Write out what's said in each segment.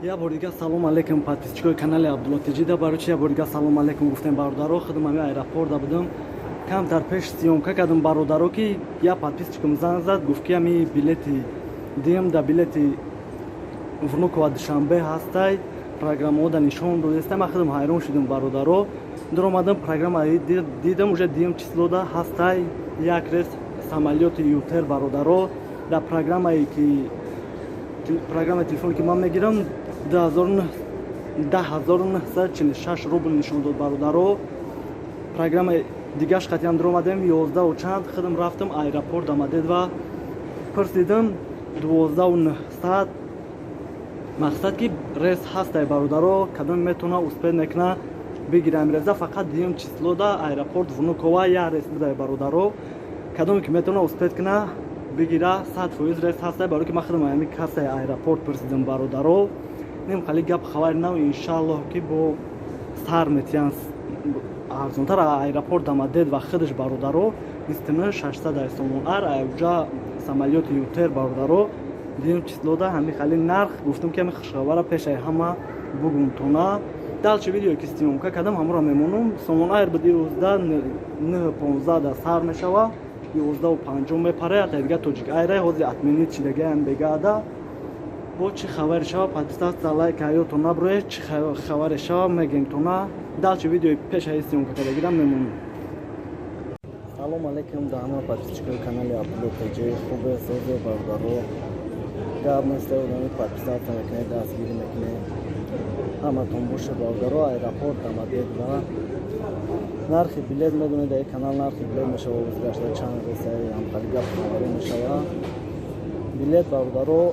Я бор дигар салом алейкум подписчикои канали Абдулло Тиҷида. Барочи я бор дигар салом алейкум гуфтем бародаро. Худам ами аэропорта будам. Камтар пеш сиёмка кардам бародаро ки я подписчикам занг зад гуфт ки ами билети дем да билети Внукова Душанбе ҳастай. Программаҳо да нишон додестам. Ман худам ҳайрон шудам бародаро. Дар омадам программа дидам уже дем числода ҳастай як рейс самолёти Ютер бародаро. Да программае ки программа телефоне ки ман мегирам 10946 рубл нишон дод бародаро. Программа дигаш хатиам даромадем 11 чанд худам рафтам аэропорт амадед ва пурсидам 12 мақсад ки рейс ҳастай бародаро кадом метавона успед мекуна бигирам реза фақат дим числода аэропорт Внукова я рейс буда бародаро кадом ки метавона успед куна бигира 100% рейс ҳастай баро ки ман худам ами касаи аэропорт пурсидам бародаро нем хали гап хабари нав иншаллоҳ ки бо сар метиан арзонтар аэропорт амадед ва худаш бародаро истина 600 сомон ар аҷа самолёти Ютер бародаро дим числода ҳами хали нарх гуфтам ки ами хушхабара пешаи ҳама бугумтона далчи видео ки стимомка кадам ҳамро мемонум сомон ар буди 11 да сар мешава 11:50 мепара дига тоҷик айра ҳозир атмини чидагаам бегада бо чи хабари шава подписаться лайк ҳаёто наброед чи хабари шава мегемтона далчи видеои пешаи стимомка кадагирам мемонум. Салом алейкум да ҳама подписчикои канали Абдулло Тиҷи хубе созе бародаро гап нестаудами подписаться мекунед дастгирӣ мекунед ҳаматон боша бародаро аэропорт амадед ва нархи билет медонед дар канал нархи билет мешава ӯзгашта чанд рейсаи ҳамхали гап хабарӣ мешава билет бародаро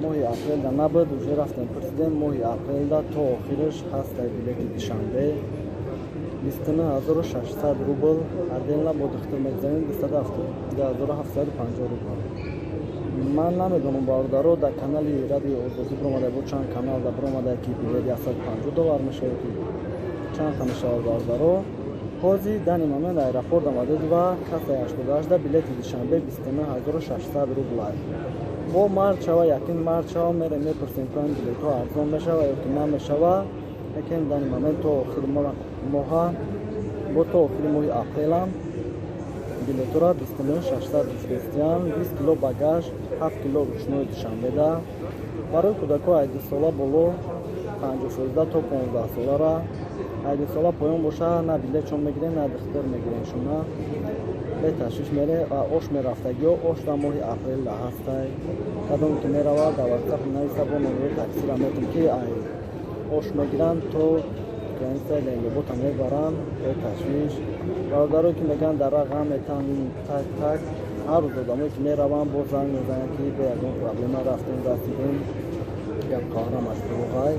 моҳи апрелда набуд уже рафтем пурсидем моҳи апрелда то охираш ҳастай билети душанбе 29600 рубл отдельно бо духтур мегзанем 2750 рубл. Ман намедонам бародаро дар канали радио озодӣ биромада бо чанд канал да биромада ки билет 150 доллар мешава ки чанд ха мешава бародаро ҳозир дани момент аэропорт амадед ва касаи 88 билети душанбе 29600 рубл аст. бо март шава якин март шава мерем мепурсем ки ин билетҳо арзон мешава ё ки намешава якин дани момент то охири моҳа бо то охири моҳи апрелам билетҳоро 29600 фирестиям 20 кило багаж 7 кило ручнои душанбеда барои кӯдакҳо 10 сола боло 56 то 15 солара 10 сола поён боша на билетшон мегирем на духтур мегирем шуна беташвиш мере ош мерафтагиҳо ошда моҳи апрелда ҳастай кадом ки мерава дар ватсап нависа бо номери таксира метум ки ай ош мегирам то границаи ленгобота мебарам беташвиш бародаро ки меган дар рақам метан так так ҳар рӯз одамое ки меравам бо занг мезанам ки бе ягон проблема рафтем расидем гап қаҳрам аз дурӯғай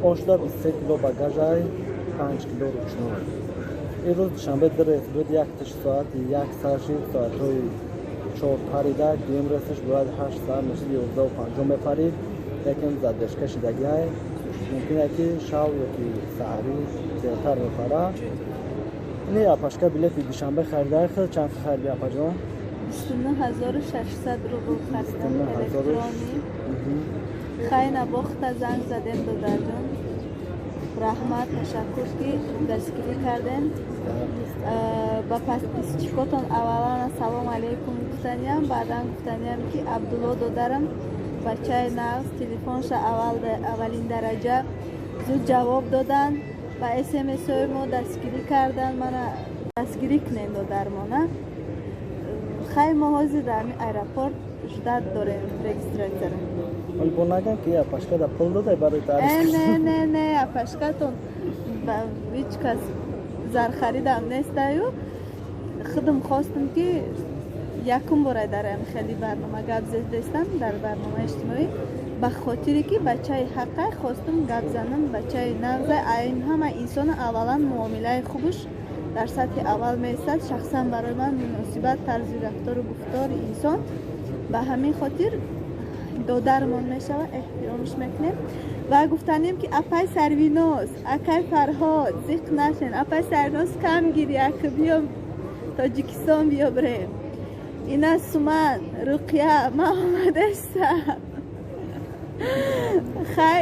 ошда 23 кило багажай 5 кило ручной ирӯз душанбе дурес буд як тиш соати як сарши соатҳои 4 парида дуюм рейсаш бояд 8 саат мешид 11:50 мепарид якин задешка шидагиҳай мумкин ки шав ё ки саҳарӣ зертар мепара ини апашка билети душанбе харидаи худ чанд хариди апаҷон 29600 рубл хастам электрони хай набохта занг задем додарҷон раҳмат ташаккур ки дастгирӣ кардем ба подписчикотон аввалан ассалому алейкум гуфтаниям баъдан гуфтаниям ки Абдулло додарам бачаи нағз телефонша аввалин дараҷа зуд ҷавоб додан ба смсои мо дастгирӣ кардан мана дастгирӣ кунем додармона хай мо ҳозир дар аэропорт ждат дорем регистратсияро вале бо наган ки апашка да пул додай барои таъриф не апашкатон ҳеҷ кас зархаридам нестаю худам хостам ки якум бора дар хели барнома гап зедестам дар барномаи иҷтимоӣ ба хотире ки бачаи ҳаққай хостам гап занам бачаи нағза айн ҳама инсона аввалан муомилаи хубуш дар сатҳи аввал меистад шахсан барои ман муносибат тарзи рафтору гуфтори инсон ба ҳамин хотир додармон мешава эҳтиромш мекунем ва гуфтанем ки апай сарвинос акай фарҳод зиқ нашен апай сарвинос кам гири ака биём тоҷикистон биё бирем ина суман руқя ма омадастам хай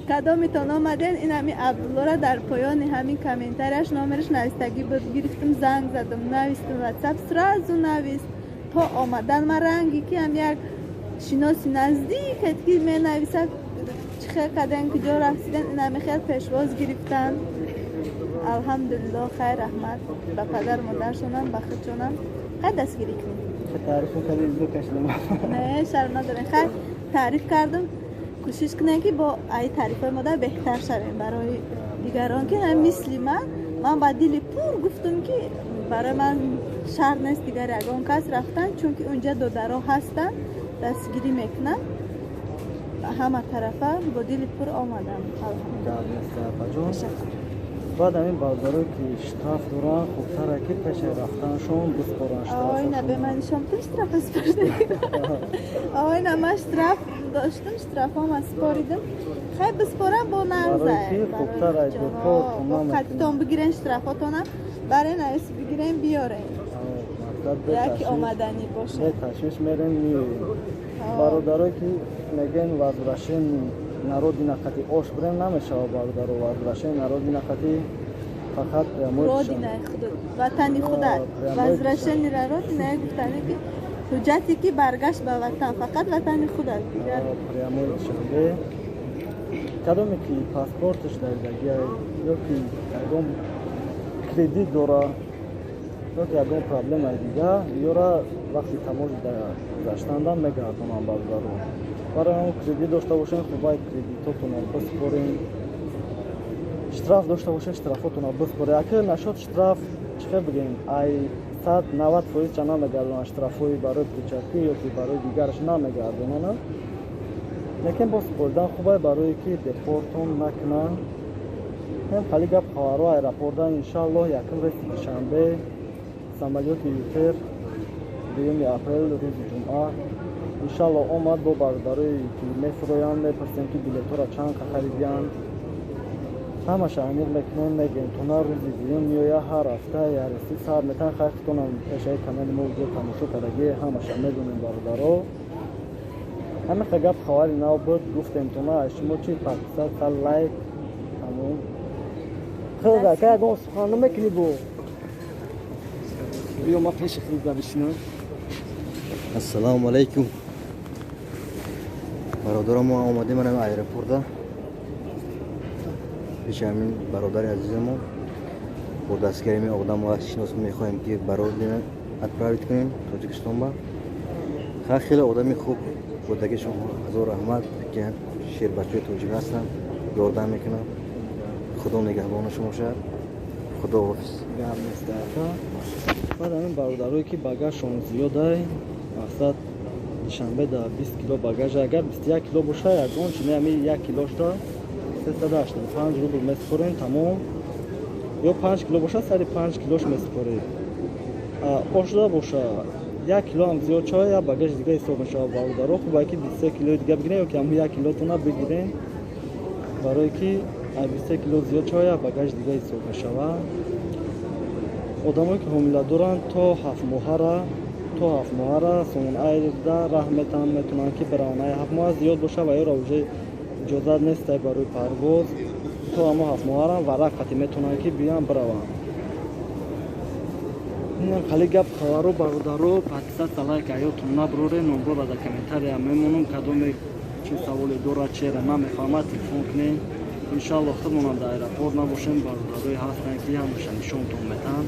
کدامتان آمدین؟ این همین عبدالله را در پایان همین کامنتارش نامرش نویستگی بود. گرفتم زنگ زدم نویستم واتساپ سر از اون نویست تا آمدن من رنگی که هم یک شناسی نزدیک که می نویسد چه کدن کجا رفتیدن این همه خیلی پیشواز گرفتن. الحمدلله خیر رحمت به پدر مادرشونم به خودشونم خیلی دستگیری کنیم. تعریف کردید دو کشلم. نه شرم ندارین. خیلی تعریف کردم کوشش کنن که با ای تعریف های مادر بهتر شویم برای دیگران که هم مثل من با دل پور گفتم که برای من شر نیست دیگر یگان کس رفتن چون که اونجا دو درا هستن دستگیری میکنن همه طرفه با دل پر آمدم. بعد همین بردارو که اشتراف دوران خوبتره که پیش رفتنشون بسپارن اشترافشون. آی نه به من شما تو اشتراف اسپاردیم. آی نه من اشتراف داشتم اشتراف هم اسپاریدم خیلی بسپارم با نرزه برای که خوبتره دوپار تمام خطتان بگیرین اشترافاتونم برای نویس بگیرین بیارین یکی آمدنی باشه به تشویش میرین میوین برادرها که میگن ورزشین народи нақати ош бурем намешава бародаро варзаши народи нақати фақат родинаи худ ватани худат варзаши родинаи гуфтане ки ҳуҷҷате ки баргашт ба ватан фақат ватани худат дигар прямои шанде кадоме ки паспорташ дардагия ёки ягон кредит дора ёки ягон проблемаи дигар ёра вақти тамози гаштандан мегардонам бародаро برای اون کردیت داشته باشین خوبای کردیتاتون رو بسپارین اشتراف داشته باشین اشترافاتون رو بسپارین اگر نشد اشتراف چه بگیم ای 190% چه نمیگردن اشترافی برای کوچکی یا که برای دیگرش نمیگردن نه لیکن بسپاردن خوبه برای که دپورتون نکنن هم خالی گپ خبرها ایرپورت انشالله یکم روز شنبه سمالیات یوتر دوم اپریل روز جمعه انشالله اومد با برادرای که میفرویان میپرسیم که بلیطا را چند خریدین همه شامل میکنن میگن تو نه روزی دیون یا هر هفته یا رسی ساعت میتن خرید کنم اشیای کامل موضوع تماشا کردگی همه شامل دونیم برادرها همه خگب خواری نو بود گفتیم تو نه شما چی پاکستان سال لایک همون خدا که اگه سخانه میکنی بو بیا ما پیش خیلی بشینم السلام علیکم برادر ما آمده منم ایرپورت پیش همین برادر عزیزمو با دستگیری می آدم و شناس میخوایم که برادر اتپراویت کنیم تاجیکستان با خیلی آدمی خوب بودگی شما هزار رحمت که شیر بچه تاجیک هستن یاردم میکنم خدا نگهبان شما شد خدا حافظ بعد همین برادرایی که باگاژشون زیاده مقصد شنبه دا 20 کیلو باگاژ اگر 21 کیلو باشه یگان چنین همین 1 کیلوش دا 385 روبل میسپارین تمام یا 5 کیلو باشه سر 5 کیلوش میسپارین آشدا باشه 1 کیلو هم زیاد چای یا باگاژ دیگه حساب میشه برادرها خوبه که 23 کیلو دیگه بگیرین یا که هم 1 کیلو تونه بگیرین برای که 23 کیلو زیاد چای یا باگاژ دیگه حساب میشه آدمایی که حامله دارن تا 7 ماه را سومن ایردا راه میتونن که برای 7 ماه زیاد باشه و یا روزه اجازه نیست برای پرواز تا اما 7 ماه را و وقتی میتونن که بیان برون این خالی گپ خبرو برادرو پاکستان سالای که ایاتون نبروره نمبر را در کامنتاری هم میمونم کدوم چی سوالی داره چیره من میخوام تلفن کنین انشالله خودمونم در ایرپورت نباشیم برادروی هستن که همشون نشونتون میتن